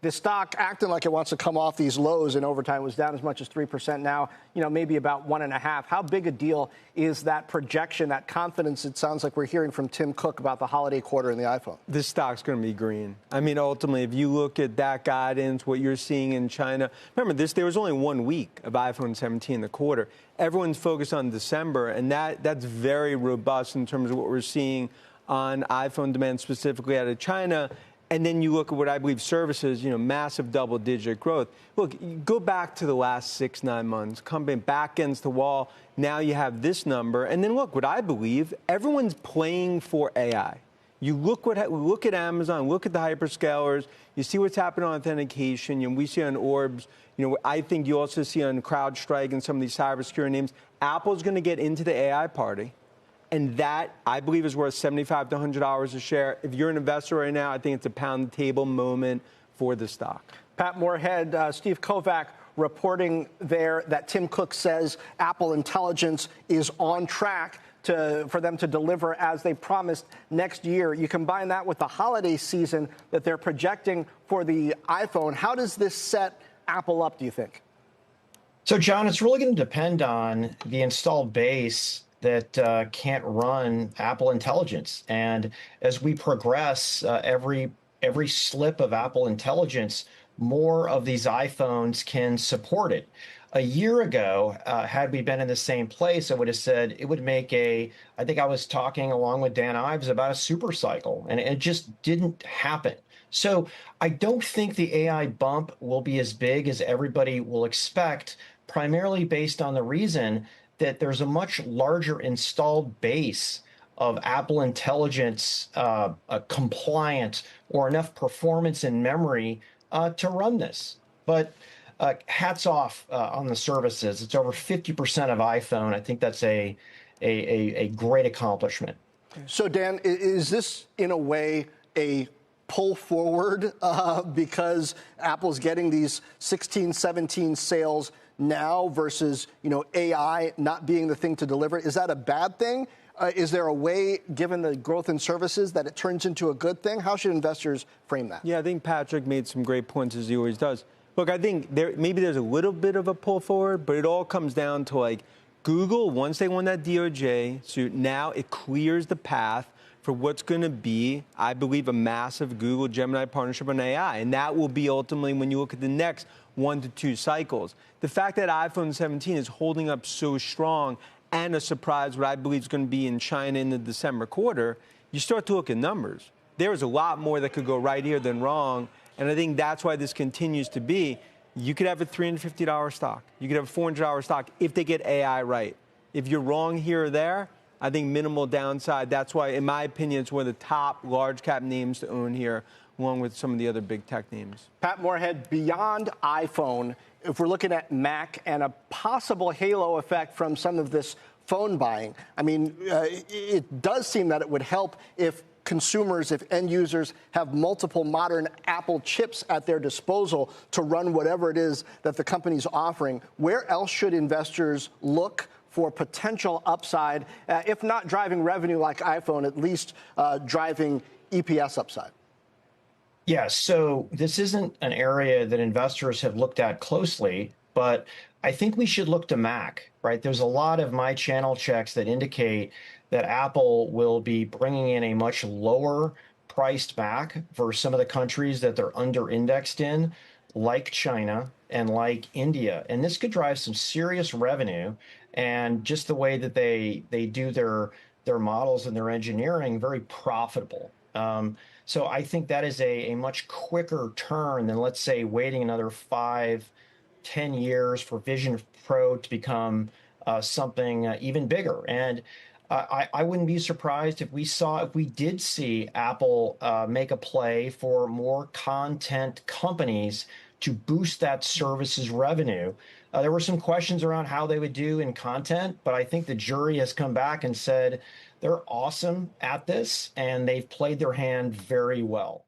The stock acting like it wants to come off these lows in overtime was down as much as 3% now, maybe about 1.5%. How big a deal is that projection, that confidence it sounds like we're hearing from Tim Cook about the holiday quarter in the iPhone? This stock's going to be green. I mean, ultimately, if you look at that guidance, what you're seeing in China, remember there was only 1 week of iPhone 17 in the quarter. Everyone's focused on December, and that's very robust in terms of what we're seeing on iPhone demand specifically out of China. And then you look at what I believe services, massive double-digit growth. Look, you go back to the last 6-9 months, company back against the wall. Now you have this number. And then look, what I believe, everyone's playing for AI. You look at Amazon, look at the hyperscalers. You see what's happening on authentication. We see on Orbs. I think you also see on CrowdStrike and some of these cybersecurity names. Apple's going to get into the AI party. And that, I believe, is worth $75 to $100 a share. If you're an investor right now, I think it's a pound the table moment for the stock. Pat Moorhead, Steve Kovac reporting there that Tim Cook says Apple Intelligence is on track for them to deliver as they promised next year. You combine that with the holiday season that they're projecting for the iPhone. How does this set Apple up, do you think? So, John, it's really going to depend on the installed base that can't run Apple Intelligence. And as we progress, every slip of Apple Intelligence, more of these iPhones can support it. A year ago, had we been in the same place, I would have said it would make I think I was talking along with Dan Ives about a super cycle, and it just didn't happen. So I don't think the AI bump will be as big as everybody will expect, primarily based on the reason that there's a much larger installed base of Apple Intelligence compliant or enough performance and memory to run this. But hats off on the services. It's over 50% of iPhone. I think that's a great accomplishment. So, Dan, is this in a way a pull forward because Apple's getting these 16, 17 sales now versus, AI not being the thing to deliver? Is that a bad thing? Is there a way, given the growth in services, that it turns into a good thing? How should investors frame that? Yeah, I think Patrick made some great points, as he always does. Look, I think maybe there's a little bit of a pull forward, but it all comes down to, Google, once they won that DOJ suit, now it clears the path for what's going to be, I believe, a massive Google Gemini partnership on AI. And that will be ultimately when you look at the next 1 to 2 cycles. The fact that iPhone 17 is holding up so strong and a surprise, what I believe is going to be in China in the December quarter, you start to look at numbers. There is a lot more that could go right here than wrong. And I think that's why this continues to be. You could have a $350 stock. You could have a $400 stock if they get AI right. If you're wrong here or there, I think minimal downside. That's why, in my opinion, it's one of the top large cap names to own here, along with some of the other big tech names. Pat Moorhead, beyond iPhone, if we're looking at Mac and a possible halo effect from some of this phone buying, I mean, it does seem that it would help if consumers, if end users have multiple modern Apple chips at their disposal to run whatever it is that the company's offering. Where else should investors look for potential upside, if not driving revenue like iPhone, at least driving EPS upside? Yeah, so this isn't an area that investors have looked at closely, but I think we should look to Mac, right? There's a lot of my channel checks that indicate that Apple will be bringing in a much lower priced Mac for some of the countries that they're under indexed in, like China and like India. And this could drive some serious revenue, and just the way that they do their models and their engineering, very profitable. So I think that is a much quicker turn than, let's say, waiting another 5-10 years for Vision Pro to become something even bigger. And I wouldn't be surprised if we did see Apple make a play for more content companies to boost that services revenue. There were some questions around how they would do in content, but I think the jury has come back and said they're awesome at this, and they've played their hand very well.